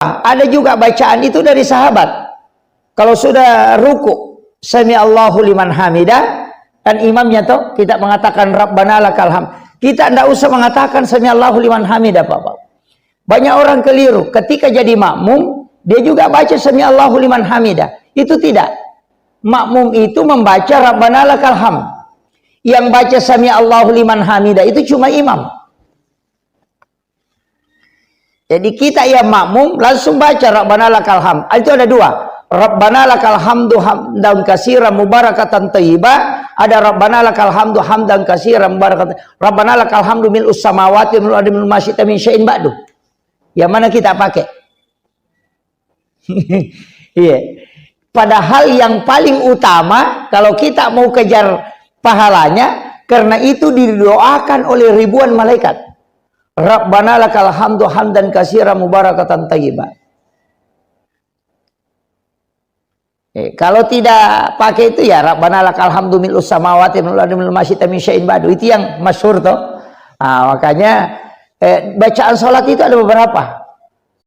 Ada juga bacaan itu dari sahabat. Kalau sudah ruku, sami Allahu liman hamidah, dan imamnya toh kita mengatakan Rabbana lakal hamd. Kita tidak usah mengatakan sami Allahu liman hamidah, Bapak. Banyak orang keliru. Ketika jadi makmum, dia juga baca sami Allahu liman hamidah. Itu tidak. Makmum itu membaca Rabbana lakal hamd. Yang baca sami Allahu liman hamidah itu cuma imam. Jadi kita yang makmum langsung baca Rabbana lakal hamd. Itu ada dua. Rabbana lakal hamdu hamdan katsiran mubarakatan thayyibah. Ada Rabbana lakal hamdu hamdan katsiran mubarakatan. Rabbana lakal hamdu mil'us samawati wa mil'u ma syi'ta min syai'in ba'du. Yang mana kita pakai? Iya. Padahal yang paling utama kalau kita mau kejar pahalanya, karena itu didoakan oleh ribuan malaikat. Rabbana lakal hamdu hamdan katsiran mubarakatan thayyibah. Kalau tidak pakai itu ya Rabbana lakal hamdu mil'us samawati wa mil'u ma syi'ta min syai'in ba'du. Itu yang masyhur toh. Nah, makanya bacaan salat itu ada beberapa.